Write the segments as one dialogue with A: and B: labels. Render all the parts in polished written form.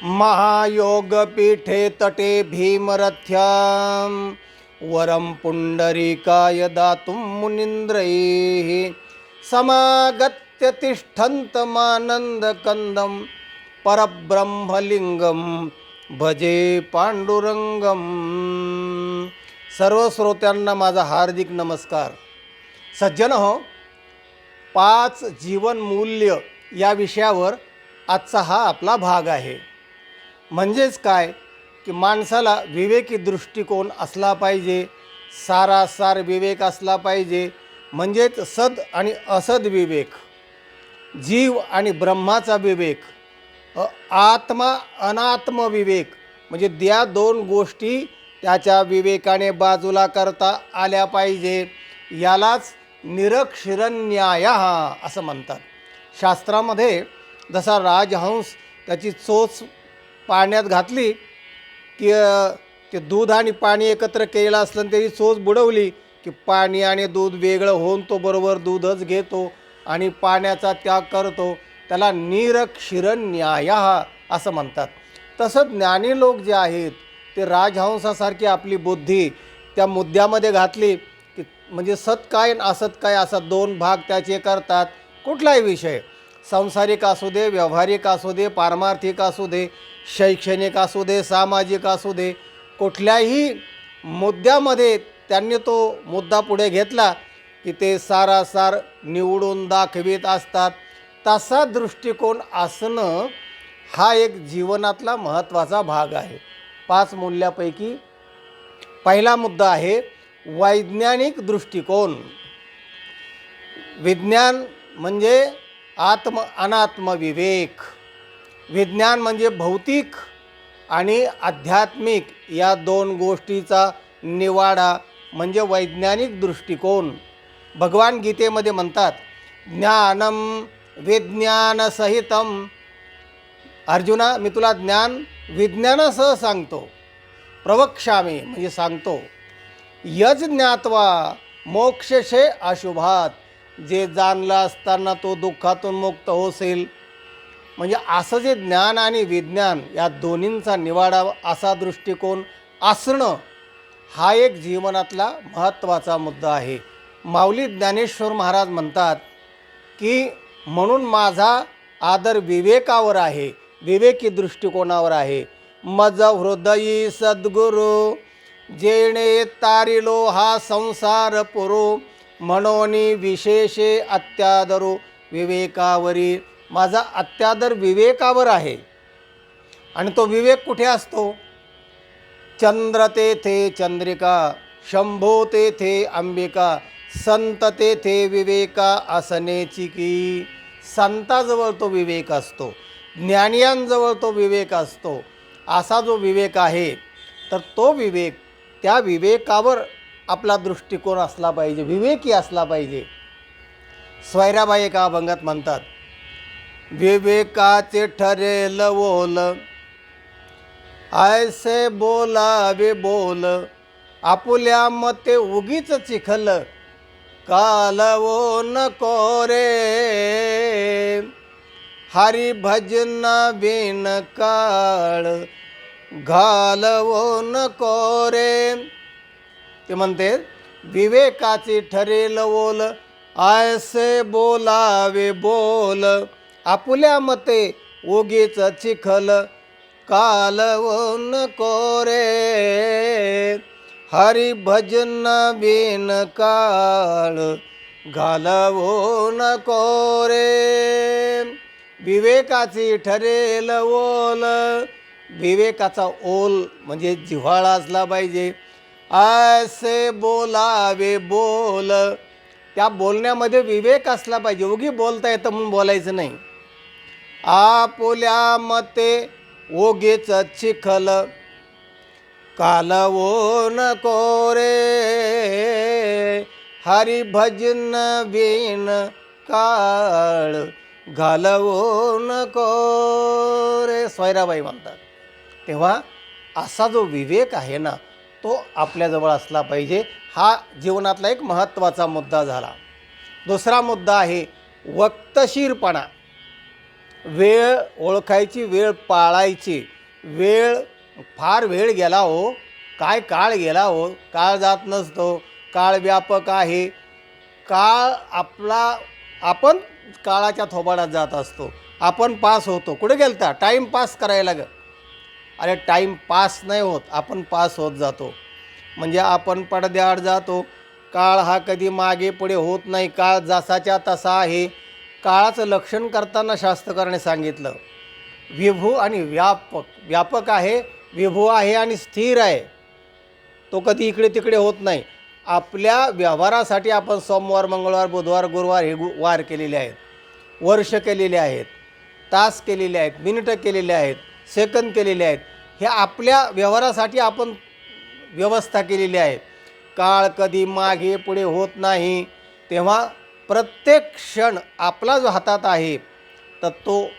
A: महायोगपीठे तटे भीमरथ्यां वरं पुण्डरीकाय दातुं मुनीन्द्रैः समागत्य तिष्ठन्तमानन्दकन्दं परब्रह्मलिंगं भजे पांडुरंगम. सर्व श्रोत्यांना माझा हार्दिक नमस्कार. सज्जन हो, 5 जीवन मूल्य या विषयावर आजचा हा आपला भाग आहे. म्हणजेच काय की माणसाला विवेकी दृष्टिकोन असला पाहिजे, सारासार विवेक असला पाहिजे. म्हणजेच सद आणि असद विवेक, जीव आणि ब्रह्माचा विवेक, आत्मा अनात्म विवेक, म्हणजे त्या 2 गोष्टी त्याच्या विवेकाने बाजूला करता आल्या पाहिजे. यालाच निरक्षरन्याय असं म्हणतात. शास्त्रामध्ये जसा राजहंस त्याची चोच पाण्यात घातली की ते दूध आणि पाणी एकत्र केलेलं असलं त्याची चोच बुडवली की पाणी आणि दूध वेगळं होऊन तो बरोबर दूधच घेतो आणि पाण्याचा त्याग करतो. त्याला निरक्षरन्याय असं म्हणतात. तसंच ज्ञानी लोक जे आहेत ते राजहंसासारखी आपली बुद्धी त्या मुद्द्यामध्ये घातली की म्हणजे सत काय आणि असत काय असा 2 भाग त्याचे करतात. कुठलाही विषय, सांसारिक असू दे, व्यावहारिक असू दे, पारमार्थिक असू दे, शैक्षणिक असू दे, सामाजिक असू दे, कुठल्याही मुद्द्यामध्ये त्यांनी तो मुद्दा पुढे घेतला की ते सारासार निवडून दाखवित असतात. तसा दृष्टिकोन असणं हा एक जीवनातला महत्त्वाचा भाग आहे. 5 मूल्यापैकी पहिला मुद्दा आहे वैज्ञानिक दृष्टिकोन. विज्ञान म्हणजे अनात्म विवेक. विज्ञान म्हणजे भौतिक आणि आध्यात्मिक या 2 गोष्टीचा निवाडा म्हणजे वैज्ञानिक दृष्टिकोन. भगवान गीतेमध्ये म्हणतात ज्ञानम विज्ञानसहितम. अर्जुना, मी तुला ज्ञान विज्ञानासह सांगतो. प्रवक्ष्यामी म्हणजे सांगतो. यज ज्ञात्वा मोक्षशे अशुभात. जे जाणलं असताना तो दुःखातून मुक्त होईल. म्हणजे असं जे ज्ञान आणि विज्ञान या दोन्हींचा निवाडा असा दृष्टिकोन असणं हा एक जीवनातला महत्त्वाचा मुद्दा आहे. माऊली ज्ञानेश्वर महाराज म्हणतात की म्हणून माझा आदर विवेकावर आहे, विवेकी दृष्टिकोनावर आहे. मज हृदयी सद्गुरू जेणे तारिलो हा संसार पुरो. म्हणोनी विशेषे अत्यादरो विवेकावरी. माझा अत्यादर विवेकावर आहे. आणि तो विवेक कुठे असतो? चंद्र तेथे चंद्रिका, शंभो तेथे अंबिका, संत तेथे विवेका असनेची की. संताजवळ तो विवेक असतो, ज्ञानियांजवळ तो विवेक असतो. असा जो विवेक आहे तर तो विवेक, त्या विवेकावर आपला दृष्टिकोन असला पाहिजे, विवेकी असला पाहिजे. स्वैराबाई एका अभंगात म्हणतात विवेकाचे ठरेल बोल, ऐसे बोलावे बोल, आपुल्या मते उगीच चिखल, कालवो नको रे. हरी भजन बिन काळ, घालवो नको रे. ते म्हणते विवेकाचे ठरेल बोल, ऐसे बोलावे बोल, आपुल्या मते उगीच चिखल, कालवो नको रे. हरी भजन बिन काळ, घालवो नको रे. विवेकाची ठरेल ओल. विवेकाचा ओल म्हणजे जिव्हाळा असला पाहिजे. ऐसे बोलावे बोल, त्या बोलण्यामध्ये विवेक असला पाहिजे. उगी बोलता येतं म्हणून बोलायचं नाही. आपुल्या मते ओगीच चिखल, कालवो नको रे. हरी भजन बिन काळ, घालवो नको रे. स्वैराबाई म्हणतात. तेव्हा असा जो विवेक आहे ना तो आपल्याजवळ असला पाहिजे. हा जीवनातला एक महत्त्वाचा मुद्दा झाला. दुसरा मुद्दा आहे वक्तशीरपणा. वेळ ओळखायची, वेळ पाळायची. वेळ फार वेळ गेला हो, काय काळ गेला हो, काळ जात नसतो, काळ व्यापक आहे. काळ आपला, आपण काळाच्या थोबाडात जात असतो. आपण पास होतो. कुठे गेलता? टाईम पास करायला अरे टाईम पास नाही होत, आपण पास होत जातो. म्हणजे आपण पडद्याआड जातो. काळ हा कधी मागे पुढे होत नाही. काळ जसाच्या तसा आहे. काळाचं लक्षण करताना शास्त्रकाराने सांगितलं, विभू आणि व्यापक. व्यापक आहे, विभू आहे आणि स्थिर आहे. तो कधी इकडे तिकडे होत नाही. आपल्या व्यवहारासाठी आपण सोमवार, मंगळवार, बुधवार, गुरुवार हे वार केलेले आहेत, वर्ष केलेले आहेत, तास केलेले आहेत, मिनिटं केलेले आहेत, सेकंद केलेले आहेत. हे आपल्या व्यवहारासाठी आपण व्यवस्था केलेली आहे. काळ कधी मागे पुढे होत नाही. तेव्हा प्रत्येक क्षण आपला जो हातात आहे, तर तो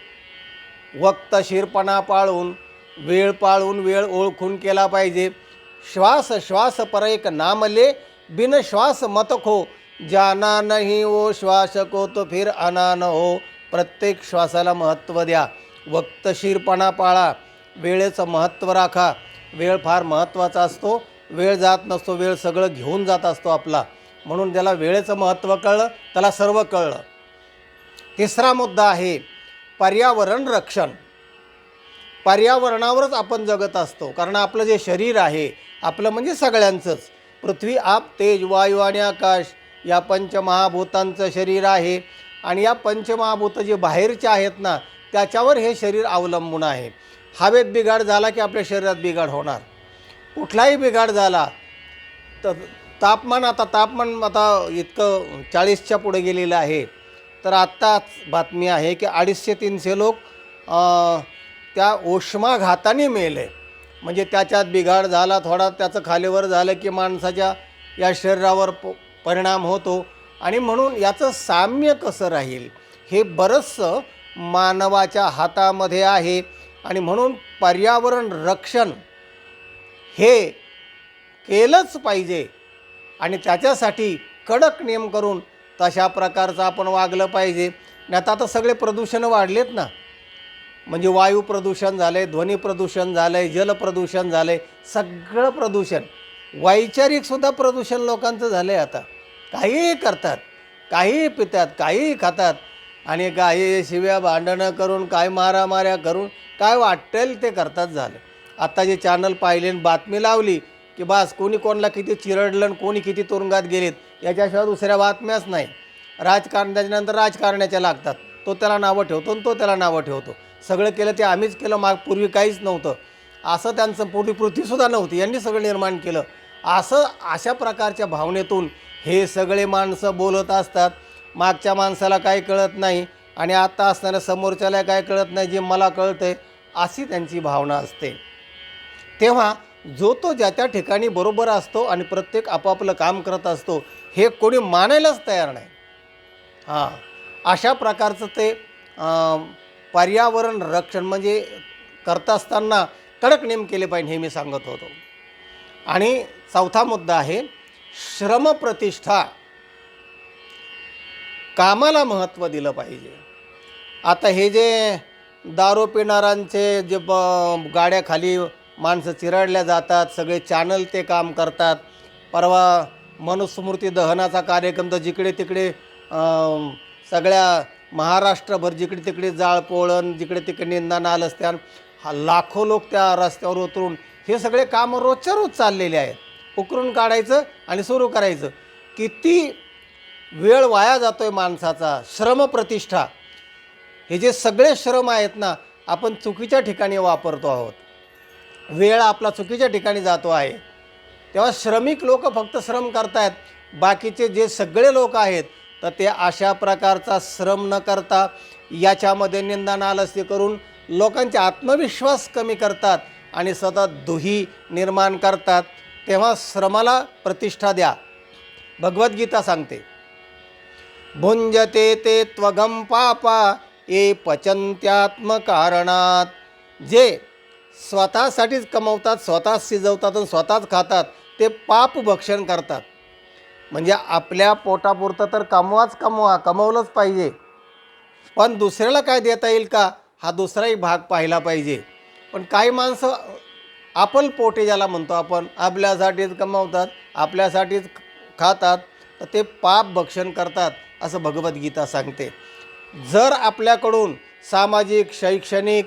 A: वक्तशीरपणा पाळून, वेळ पाळून, वेळ ओळखून केला पाहिजे. श्वास श्वास पर एक नामले, बिन श्वास मत खो, जाना नहीं वो श्वास को तो फिर आना न हो. प्रत्येक श्वासाला महत्त्व द्या, वक्तशीरपणा पाळा, वेळेचं महत्त्व राखा. वेळ फार महत्त्वाचा असतो. वेळ जात नसतो, वेळ सगळं घेऊन जात असतो आपला. म्हणून ज्याला वेळेचं महत्त्व कळलं त्याला सर्व कळलं. तिसरा मुद्दा आहे पर्यावरण रक्षण. पर्यावरणावरच आपण जगत असतो. कारण आपलं जे शरीर आहे, आपलं म्हणजे सगळ्यांचंच, पृथ्वी, आप, तेज, वायू आणि आकाश या पंचमहाभूतांचं शरीर आहे. आणि या पंचमहाभूत जे बाहेरचे आहेत ना, त्याच्यावर हे शरीर अवलंबून आहे. हवेत बिघाड झाला की आपल्या शरीरात बिघाड होणार. कुठलाही बिघाड झाला तर तापमान आता इतकं 40च्या पुढे गेलेलं आहे. तर आत्ताच बातमी आहे की 250-300 लोक त्या उष्माघाताने मेले. म्हणजे त्याच्यात बिघाड झाला थोडा, त्याचं खालीवर झालं की माणसाच्या या शरीरावर परिणाम होतो. आणि म्हणून याचं साम्य कसं राहील हे बरंचसं मानवाच्या हातामध्ये आहे. आणि म्हणून पर्यावरण रक्षण हे केलंच पाहिजे. आणि त्याच्यासाठी कडक नियम करून तशा प्रकारचं आपण वागलं पाहिजे. नाही तर आता सगळे प्रदूषण वाढलेत ना. म्हणजे वायू प्रदूषण झालं आहे, ध्वनी प्रदूषण झालं आहे, जलप्रदूषण झालं आहे, सगळं प्रदूषण. वैचारिकसुद्धा प्रदूषण लोकांचं झालं आहे. आता काहीही करतात, काहीही पितात, काहीही खातात आणि काही शिव्या भांडणं करून, काय मारामाऱ्या करून, काय वाटेल ते करतात झालं. आता जे चॅनल पाहिले, बातमी लावली की बास, कोणी कोणाला किती चिरडलं आणि कोणी किती तुरुंगात गेलेत, याच्याशिवाय दुसऱ्या बातम्याच नाही. राजकारण, त्याच्यानंतर राजकारण्याच्या लागतात. तो त्याला नावं ठेवतो आणि तो त्याला नावं ठेवतो. सगळं केलं ते आम्हीच केलं, पूर्वी काहीच नव्हतं असं त्यांचं, पूर्वी पृथ्वीसुद्धा नव्हती, यांनी सगळं निर्माण केलं असं. अशा प्रकारच्या भावनेतून हे सगळे माणसं बोलत असतात. मागच्या माणसाला काही कळत नाही आणि आता असणाऱ्या समोरच्याला काय कळत नाही, जे मला कळतं आहे अशी त्यांची भावना असते. तेव्हा जो तो ज्या त्या ठिकाणी बरोबर असतो आणि प्रत्येक आपापलं काम करत असतो, हे कोणी मानायलाच तयार नाही. अशा प्रकारचं ते पर्यावरण रक्षण म्हणजे करत असताना कडक नियम केले पाहिजे, हे मी सांगत होतो. आणि चौथा मुद्दा आहे श्रमप्रतिष्ठा. कामाला महत्त्व दिलं पाहिजे. आता हे जे दारू पिणाऱ्यांचे जे गाड्याखाली माणसं चिरडल्या जातात, सगळे चॅनल ते काम करतात. परवा मनुस्मृती दहनाचा कार्यक्रम, तर जिकडे तिकडे सगळ्या महाराष्ट्रभर जिकडे तिकडे जाळपोळण, जिकडे तिकडे निंदा नालस्त्यान, लाखो लोक त्या रस्त्यावर उतरून हे सगळे कामं रोजच्या रोज चाललेले आहेत. उकरून काढायचं आणि सुरू करायचं. किती वेळ वाया जातो आहे माणसाचा. श्रमप्रतिष्ठा, हे जे सगळे श्रम आहेत ना, आपण चुकीच्या ठिकाणी वापरतो आहोत. वेळ आपला चुकीच्या ठिकाणी जातो आहे. तेव्हा श्रमिक लोक फक्त श्रम करत आहेत. बाकीचे जे सगळे लोक आहेत तर ते अशा प्रकारचा श्रम न करता याच्यामध्ये निंदा नालस्ती करून लोकांचे आत्मविश्वास कमी करतात आणि सतत दुही निर्माण करतात. तेव्हा श्रमाला प्रतिष्ठा द्या. भगवद्गीता सांगते, भुंजते ते त्वगम पापा ये पचन्त्यात्मकारणात. जे स्वतःसाठीच कमवतात, स्वतःच शिजवतात आणि स्वतःच खातात, ते पाप भक्षण करतात. म्हणजे आपल्या पोटापुरतं तर कमवलंच पाहिजे. पण दुसऱ्याला काय देता येईल का हा दुसराही भाग पाहिला पाहिजे. पण काही माणसं आपण पोटे ज्याला म्हणतो आपण, आपल्यासाठीच कमावतात, आपल्यासाठीच खातात, तर ते पाप भक्षण करतात असं भगवद्गीता सांगते. जर आपल्याकडून सामाजिक, शैक्षणिक,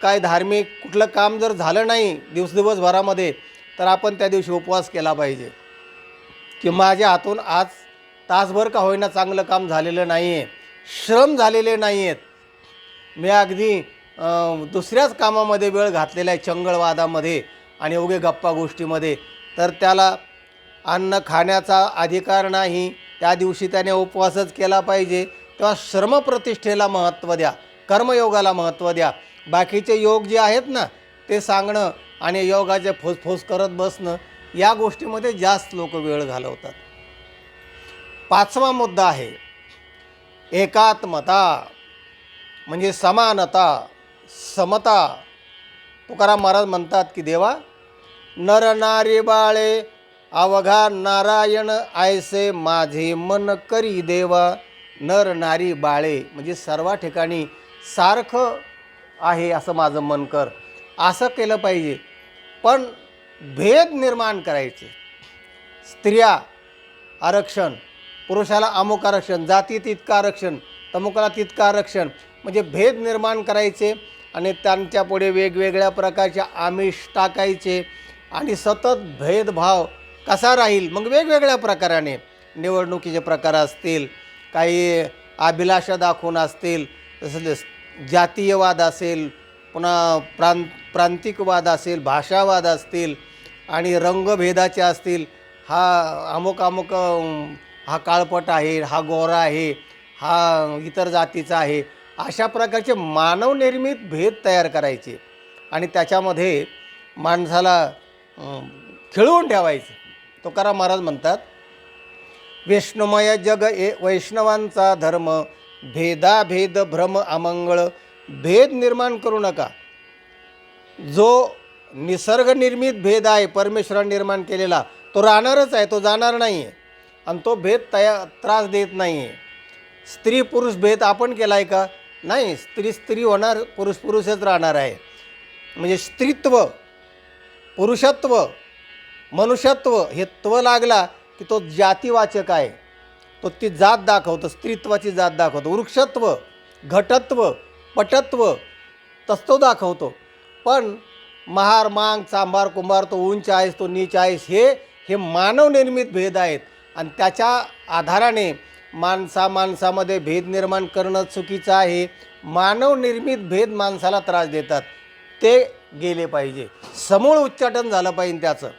A: काय धार्मिक कुठलं काम जर झालं नाही दिवसभरामध्ये, तर आपण त्या दिवशी उपवास केला पाहिजे की माझ्या हातून आज तासभर का होईना चांगलं काम झालेलं नाही आहे, श्रम झालेले नाही आहेत, मी अगदी दुसऱ्याच कामामध्ये वेळ घातलेला आहे, चंगळवादामध्ये आणि उगे गप्पा गोष्टीमध्ये, तर त्याला अन्न खाण्याचा अधिकार नाही. त्या दिवशी त्याने उपवासच केला पाहिजे. तेव्हा श्रमप्रतिष्ठेला महत्त्व द्या, कर्मयोगाला महत्त्व द्या. बाकीचे योग जे आहेत ना ते सांगणं आणि योगाचे फोसफोस करत बसणं या गोष्टीमध्ये जास्त लोक वेळ घालवतात. 5वा मुद्दा आहे एकात्मता, म्हणजे समानता, समता. तुकाराम महाराज म्हणतात की देवा, नर नारी बाळे अवघा नारायण ऐसे माझे मन करी देवा. नर नारी बाळे म्हणजे सर्व ठिकाणी सारखं आहे असं माझं मन कर, असं केलं पाहिजे. पण भेद निर्माण करायचे, स्त्रिया आरक्षण, पुरुषाला अमुक आरक्षण, जाती तितकं आरक्षण, तमुकाला तितकं आरक्षण, म्हणजे भेद निर्माण करायचे आणि त्यांच्यापुढे वेगवेगळ्या प्रकारचे आमिष टाकायचे आणि सतत भेदभाव कसा राहील. मग वेगवेगळ्या प्रकाराने निवडणुकीचे प्रकार असतील, काही अभिलाषा दाखवून असतील, तसं जातीयवाद असेल, पुन्हा प्रांतिकवाद असेल, भाषावाद असतील आणि रंगभेदाचे असतील. हा अमुक हा काळपट आहे, हा गोरा आहे, हा इतर जातीचा आहे, अशा प्रकारचे मानवनिर्मित भेद तयार करायचे आणि त्याच्यामध्ये माणसाला खिळवून ठेवायचं. तुकाराम महाराज म्हणतात, वैष्णवमय जग वैष्णवांचा धर्म, भेदाभेद भ्रम अमंगळ. भेद निर्माण करू नका. जो निसर्गनिर्मित भेद आहे परमेश्वराने निर्माण केलेला तो राहणारच आहे, तो जाणार नाही आहे आणि तो भेद त्रास देत नाही आहे. स्त्री पुरुष भेद आपण केला आहे का? नाही. स्त्री होणार, पुरुष पुरुषच राहणार आहे. म्हणजे स्त्रीत्व, पुरुषत्व, मनुष्यत्व हे त्व लागला की तो जातीवाचक आहे, तो ती जात दाखवतो, स्त्रीत्वाची जात दाखवतो. वृक्षत्व, घटत्व, पटत्व तस तो दाखवतो. पण महार, मांग, चांभार, कुंभार, तो उंच आहेस, तो नीच आहेस, हे मानवनिर्मित भेद आहेत आणि त्याच्या आधाराने माणसामध्ये भेद निर्माण करणं चुकीचं आहे. मानवनिर्मित भेद माणसाला त्रास देतात, ते गेले पाहिजे. समूळ उच्चाटन झालं पाहिजे त्याचं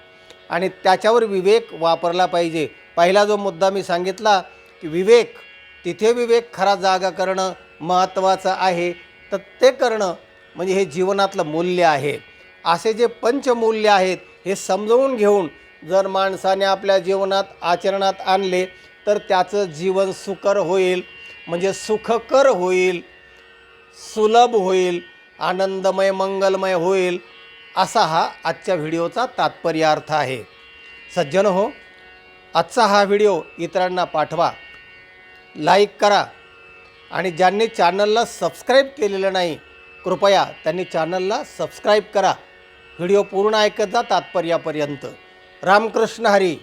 A: आणि त्याच्यावर विवेक वापरला पाहिजे. पहिला जो मुद्दा मी सांगितला की विवेक, तिथे विवेक खरा जागा करणं महत्त्वाचं आहे, तर ते करणं म्हणजे हे जीवनातलं मूल्य आहे. असे जे पंचमूल्य आहेत हे समजवून घेऊन जर माणसाने आपल्या जीवनात आचरणात आणले तर त्याचं जीवन सुकर होईल, म्हणजे सुखकर होईल, सुलभ होईल, आनंदमय, मंगलमय होईल, असा हा आजच्या व्हिडिओचा तात्पर्यार्थ आहे. सज्जन हो, आजचा हा व्हिडिओ इतरांना पाठवा, लाईक करा आणि ज्यांनी चॅनलला सबस्क्राईब केलेलं नाही कृपया त्यांनी चॅनलला सबस्क्राईब करा. व्हिडिओ पूर्ण ऐकत जा तात्पर्यापर्यंत. रामकृष्ण हरी.